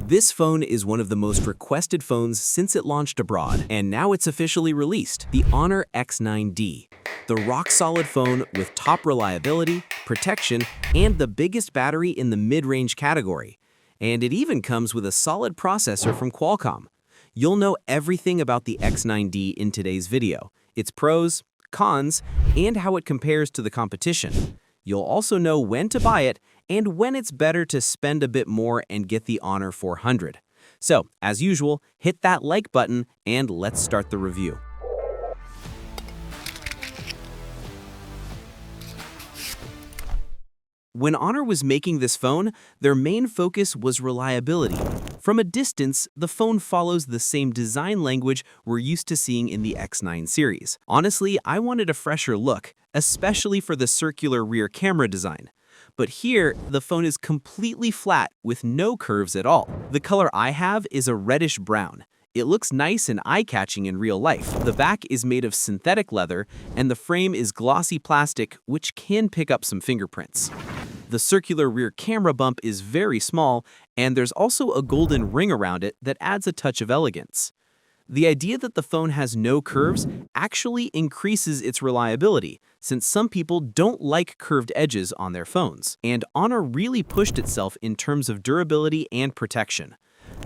This phone is one of the most requested phones since it launched abroad, and now it's officially released, the HONOR X9d. The rock-solid phone with top reliability, protection, and the biggest battery in the mid-range category. And it even comes with a solid processor from Qualcomm. You'll know everything about the X9d in today's video, its pros, cons, and how it compares to the competition. You'll also know when to buy it and when it's better to spend a bit more and get the HONOR 400. So, as usual, hit that like button and let's start the review. When HONOR was making this phone, their main focus was reliability. From a distance, the phone follows the same design language we're used to seeing in the X9 series. Honestly, I wanted a fresher look, especially for the circular rear camera design. But here, the phone is completely flat with no curves at all. The color I have is a reddish brown. It looks nice and eye-catching in real life. The back is made of synthetic leather, and the frame is glossy plastic, which can pick up some fingerprints. The circular rear camera bump is very small, and there's also a golden ring around it that adds a touch of elegance. The idea that the phone has no curves actually increases its reliability, since some people don't like curved edges on their phones. And HONOR really pushed itself in terms of durability and protection.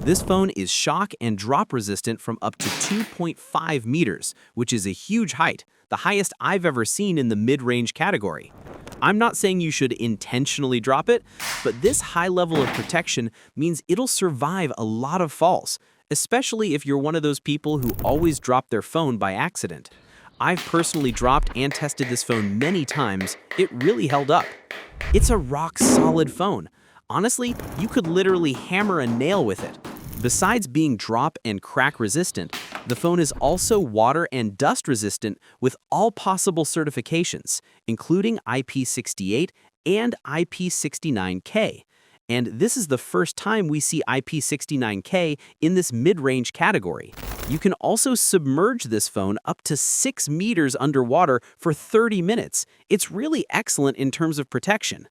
This phone is shock and drop resistant from up to 2.5 meters, which is a huge height, the highest I've ever seen in the mid-range category. I'm not saying you should intentionally drop it, but this high level of protection means it'll survive a lot of falls, especially if you're one of those people who always drop their phone by accident. I've personally dropped and tested this phone many times. It really held up. It's a rock-solid phone. Honestly, you could literally hammer a nail with it. Besides being drop and crack resistant, the phone is also water and dust resistant with all possible certifications, including IP68 and IP69K. And this is the first time we see IP69K in this mid-range category. You can also submerge this phone up to 6 meters underwater for 30 minutes. It's really excellent in terms of protection.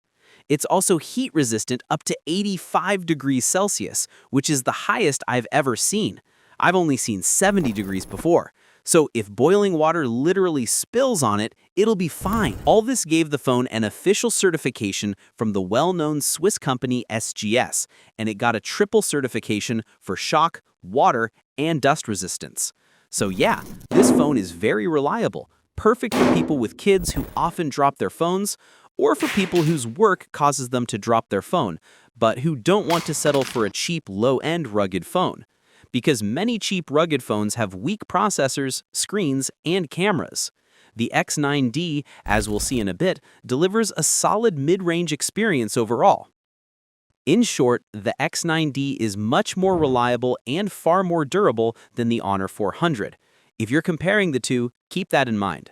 It's also heat resistant up to 85 degrees Celsius, which is the highest I've ever seen. I've only seen 70 degrees before. So if boiling water literally spills on it, it'll be fine. All this gave the phone an official certification from the well-known Swiss company SGS, and it got a triple certification for shock, water, and dust resistance. So yeah, this phone is very reliable, perfect for people with kids who often drop their phones, or for people whose work causes them to drop their phone, but who don't want to settle for a cheap, low-end rugged phone. Because many cheap rugged phones have weak processors, screens, and cameras. The X9d, as we'll see in a bit, delivers a solid mid-range experience overall. In short, the X9d is much more reliable and far more durable than the HONOR 400. If you're comparing the two, keep that in mind.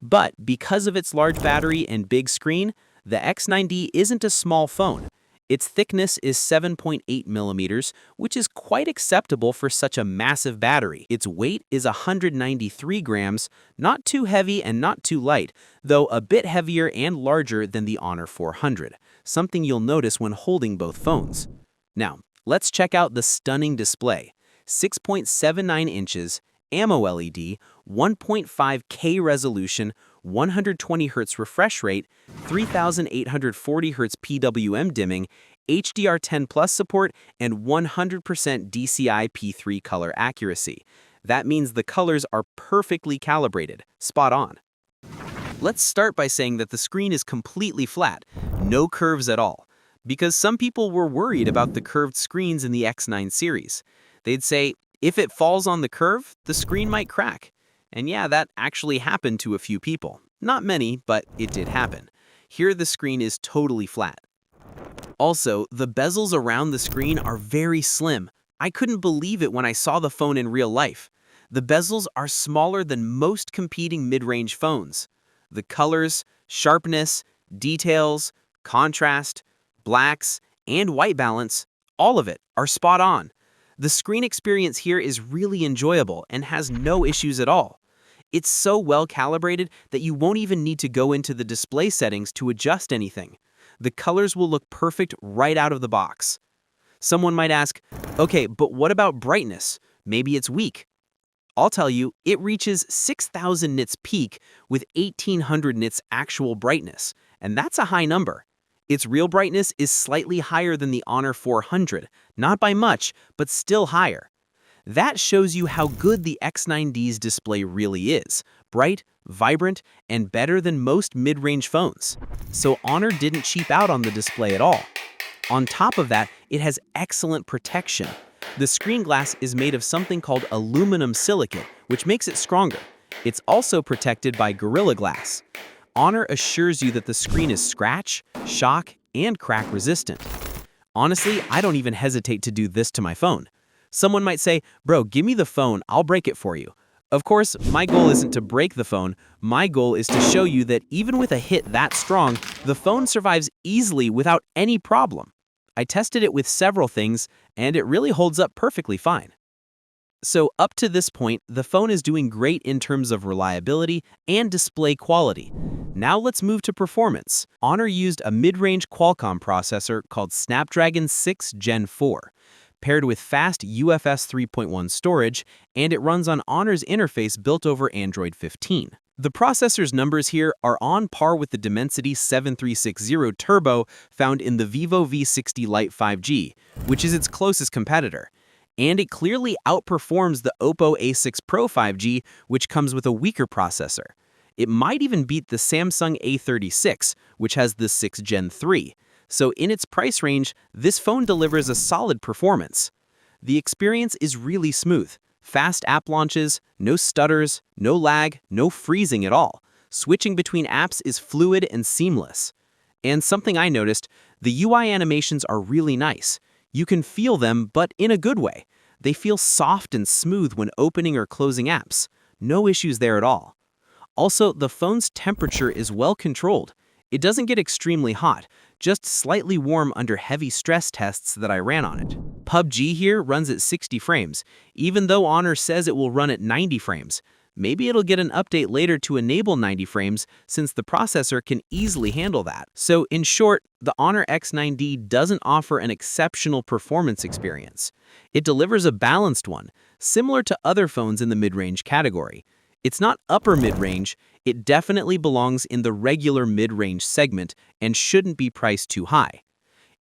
But because of its large battery and big screen, the X9d isn't a small phone. Its thickness is 7.8 millimeters, which is quite acceptable for such a massive battery. Its weight is 193 grams, not too heavy and not too light, though a bit heavier and larger than the HONOR 400, something you'll notice when holding both phones. Now, let's check out the stunning display. 6.79 inches, AMOLED, 1.5K resolution, 120 Hz refresh rate, 3840 Hz PWM dimming, HDR10 Plus support, and 100% DCI P3 color accuracy. That means the colors are perfectly calibrated, spot on. Let's start by saying that the screen is completely flat, no curves at all, because some people were worried about the curved screens in the X9 series. They'd say, if it falls on the curve, the screen might crack. And yeah, that actually happened to a few people. Not many, but it did happen. Here the screen is totally flat. Also, the bezels around the screen are very slim. I couldn't believe it when I saw the phone in real life. The bezels are smaller than most competing mid-range phones. The colors, sharpness, details, contrast, blacks, and white balance, all of it are spot on. The screen experience here is really enjoyable and has no issues at all. It's so well calibrated that you won't even need to go into the display settings to adjust anything. The colors will look perfect right out of the box. Someone might ask, okay, but what about brightness? Maybe it's weak. I'll tell you, it reaches 6,000 nits peak with 1,800 nits actual brightness, and that's a high number. Its real brightness is slightly higher than the HONOR 400, not by much, but still higher. That shows you how good the X9D's display really is, bright, vibrant, and better than most mid-range phones. So HONOR didn't cheap out on the display at all. On top of that, it has excellent protection. The screen glass is made of something called aluminum silicate, which makes it stronger. It's also protected by Gorilla Glass. HONOR assures you that the screen is scratch, shock, and crack resistant. Honestly, I don't even hesitate to do this to my phone. Someone might say, bro, give me the phone, I'll break it for you. Of course, my goal isn't to break the phone. My goal is to show you that even with a hit that strong, the phone survives easily without any problem. I tested it with several things, and it really holds up perfectly fine. So up to this point, the phone is doing great in terms of reliability and display quality. Now let's move to performance. HONOR used a mid-range Qualcomm processor called Snapdragon 6 Gen 4, paired with fast UFS 3.1 storage, and it runs on HONOR's interface built over Android 15. The processor's numbers here are on par with the Dimensity 7360 Turbo found in the Vivo V60 Lite 5G, which is its closest competitor. And it clearly outperforms the Oppo A6 Pro 5G, which comes with a weaker processor. It might even beat the Samsung A36, which has the 6 Gen 3. So in its price range, this phone delivers a solid performance. The experience is really smooth. Fast app launches, no stutters, no lag, no freezing at all. Switching between apps is fluid and seamless. And something I noticed, the UI animations are really nice. You can feel them, but in a good way. They feel soft and smooth when opening or closing apps. No issues there at all. Also, the phone's temperature is well controlled. It doesn't get extremely hot, just slightly warm under heavy stress tests that I ran on it. PUBG here runs at 60 frames, even though HONOR says it will run at 90 frames. Maybe it'll get an update later to enable 90 frames since the processor can easily handle that. So in short, the HONOR X9d doesn't offer an exceptional performance experience. It delivers a balanced one, similar to other phones in the mid-range category. It's not upper mid-range, it definitely belongs in the regular mid-range segment and shouldn't be priced too high.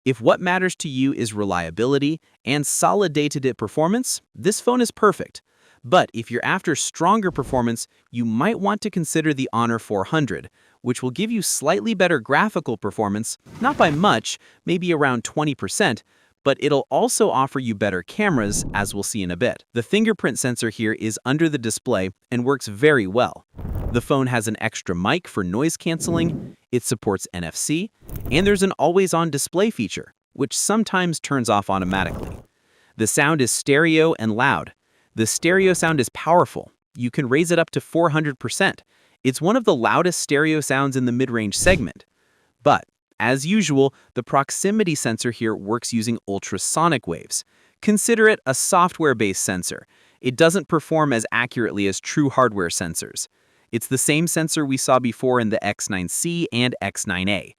If what matters to you is reliability and solid day-to-day performance, this phone is perfect. But if you're after stronger performance, you might want to consider the HONOR 400, which will give you slightly better graphical performance, not by much, maybe around 20%, but it'll also offer you better cameras, as we'll see in a bit. The fingerprint sensor here is under the display and works very well. The phone has an extra mic for noise canceling, it supports NFC, and there's an always-on display feature, which sometimes turns off automatically. The sound is stereo and loud. The stereo sound is powerful. You can raise it up to 400%. It's one of the loudest stereo sounds in the mid-range segment. But, as usual, the proximity sensor here works using ultrasonic waves. Consider it a software-based sensor. It doesn't perform as accurately as true hardware sensors. It's the same sensor we saw before in the X9C and X9A.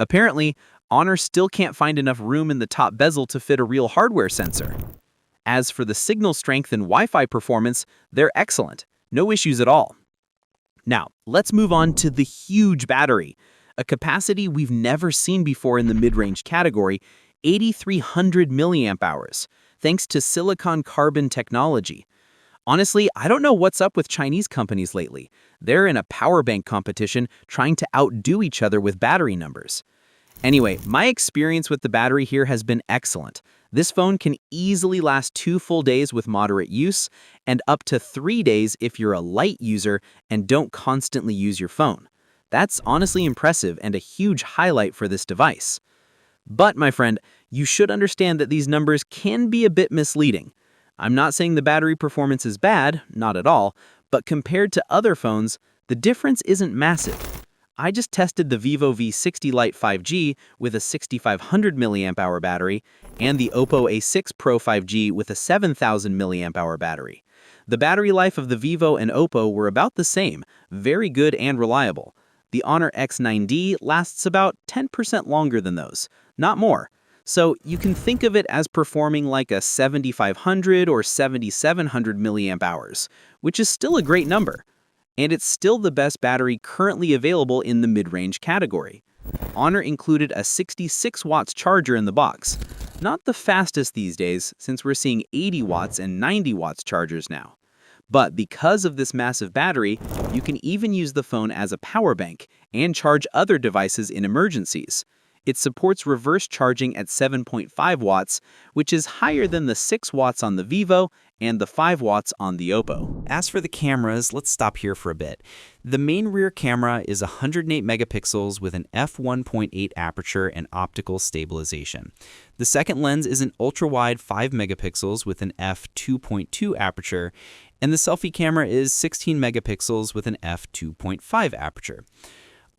Apparently, HONOR still can't find enough room in the top bezel to fit a real hardware sensor. As for the signal strength and Wi-Fi performance, they're excellent. No issues at all. Now, let's move on to the huge battery. A capacity we've never seen before in the mid-range category, 8,300 mAh, thanks to silicon carbon technology. Honestly, I don't know what's up with Chinese companies lately. They're in a power bank competition trying to outdo each other with battery numbers. Anyway, my experience with the battery here has been excellent. This phone can easily last 2 full days with moderate use, and up to 3 days if you're a light user and don't constantly use your phone. That's honestly impressive and a huge highlight for this device. But, my friend, you should understand that these numbers can be a bit misleading. I'm not saying the battery performance is bad, not at all, but compared to other phones, the difference isn't massive. I just tested the Vivo V60 Lite 5G with a 6,500 mAh battery and the Oppo A6 Pro 5G with a 7,000 mAh battery. The battery life of the Vivo and Oppo were about the same, very good and reliable. The HONOR X9d lasts about 10% longer than those, not more. So you can think of it as performing like a 7500 or 7700 milliamp hours, which is still a great number. And it's still the best battery currently available in the mid-range category. HONOR included a 66 watts charger in the box. Not the fastest these days, since we're seeing 80 watts and 90 watts chargers now. But because of this massive battery, you can even use the phone as a power bank and charge other devices in emergencies. It supports reverse charging at 7.5 watts, which is higher than the 6 watts on the Vivo and the 5 watts on the Oppo. As for the cameras, let's stop here for a bit. The main rear camera is 108 megapixels with an f1.8 aperture and optical stabilization. The second lens is an ultra-wide 5 megapixels with an f2.2 aperture, and the selfie camera is 16 megapixels with an f2.5 aperture.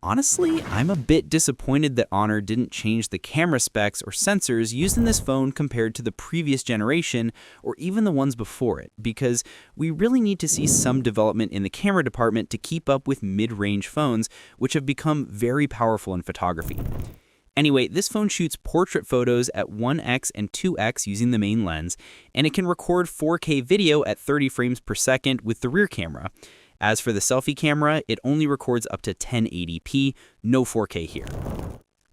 Honestly, I'm a bit disappointed that HONOR didn't change the camera specs or sensors used in this phone compared to the previous generation or even the ones before it, because we really need to see some development in the camera department to keep up with mid-range phones, which have become very powerful in photography. Anyway, this phone shoots portrait photos at 1x and 2x using the main lens, and it can record 4K video at 30 frames per second with the rear camera. As for the selfie camera, it only records up to 1080p, no 4K here.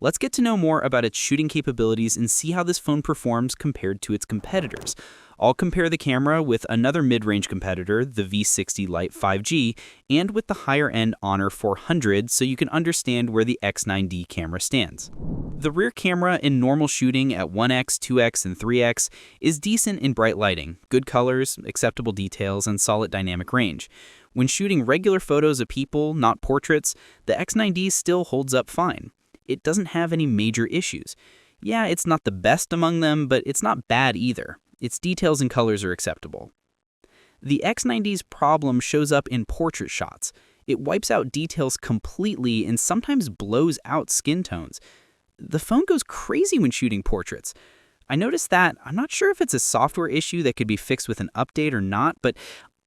Let's get to know more about its shooting capabilities and see how this phone performs compared to its competitors. I'll compare the camera with another mid-range competitor, the V60 Lite 5G, and with the higher-end HONOR 400 so you can understand where the X9d camera stands. The rear camera in normal shooting at 1x, 2x, and 3x is decent in bright lighting, good colors, acceptable details, and solid dynamic range. When shooting regular photos of people, not portraits, the X9d still holds up fine. It doesn't have any major issues. Yeah, it's not the best among them, but it's not bad either. Its details and colors are acceptable. The X9d's problem shows up in portrait shots. It wipes out details completely and sometimes blows out skin tones. The phone goes crazy when shooting portraits. I noticed that. I'm not sure if it's a software issue that could be fixed with an update or not, but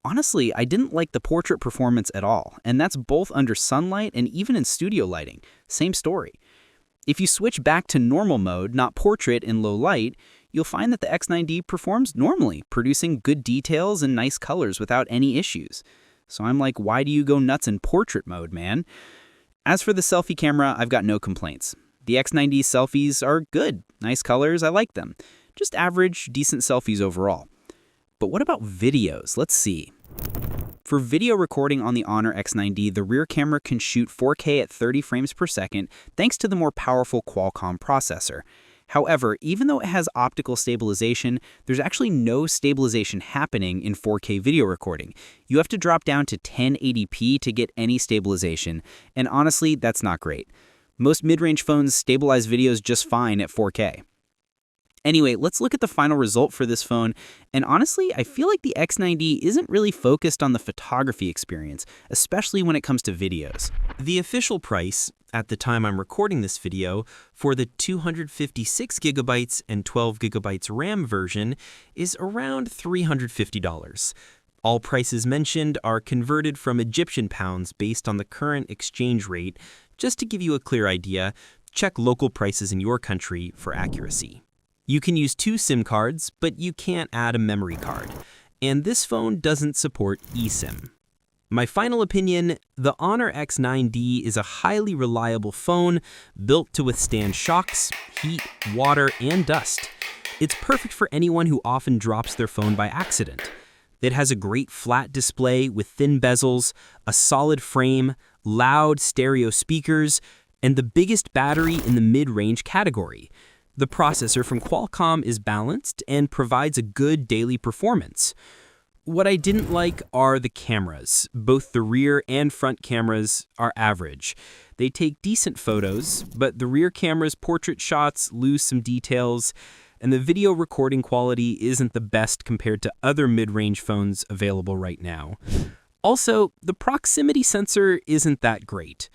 honestly, I didn't like the portrait performance at all, and that's both under sunlight and even in studio lighting. Same story. If you switch back to normal mode, not portrait in low light, you'll find that the X9d performs normally, producing good details and nice colors without any issues. So I'm like, why do you go nuts in portrait mode, man? As for the selfie camera, I've got no complaints. The X9d selfies are good, nice colors, I like them. Just average, decent selfies overall. But what about videos? Let's see. For video recording on the HONOR X9d, the rear camera can shoot 4K at 30 frames per second thanks to the more powerful Qualcomm processor. However, even though it has optical stabilization, there's actually no stabilization happening in 4K video recording. You have to drop down to 1080p to get any stabilization, and honestly, that's not great. Most mid-range phones stabilize videos just fine at 4K. Anyway, let's look at the final result for this phone, and honestly, I feel like the X9d isn't really focused on the photography experience, especially when it comes to videos. The official price, at the time I'm recording this video, for the 256 gigabytes and 12 gigabytes RAM version is around $350. All prices mentioned are converted from Egyptian pounds based on the current exchange rate. Just to give you a clear idea, check local prices in your country for accuracy. You can use 2 SIM cards, but you can't add a memory card. And this phone doesn't support eSIM. My final opinion, the HONOR X9d is a highly reliable phone built to withstand shocks, heat, water, and dust. It's perfect for anyone who often drops their phone by accident. It has a great flat display with thin bezels, a solid frame, loud stereo speakers, and the biggest battery in the mid-range category. The processor from Qualcomm is balanced and provides a good daily performance. What I didn't like are the cameras. Both the rear and front cameras are average. They take decent photos, but the rear camera's portrait shots lose some details, and the video recording quality isn't the best compared to other mid-range phones available right now. Also, the proximity sensor isn't that great.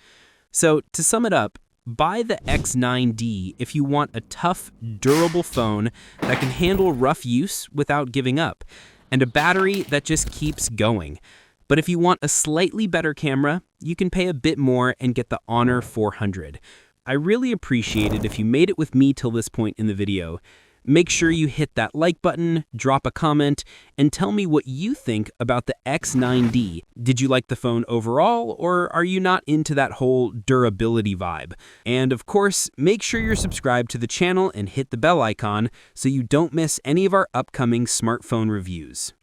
So, to sum it up, buy the X9d if you want a tough, durable phone that can handle rough use without giving up, and a battery that just keeps going. But if you want a slightly better camera, you can pay a bit more and get the HONOR 400. I really appreciate it if you made it with me till this point in the video. Make sure you hit that like button, drop a comment, and tell me what you think about the X9d. Did you like the phone overall, or are you not into that whole durability vibe? And of course, make sure you're subscribed to the channel and hit the bell icon so you don't miss any of our upcoming smartphone reviews.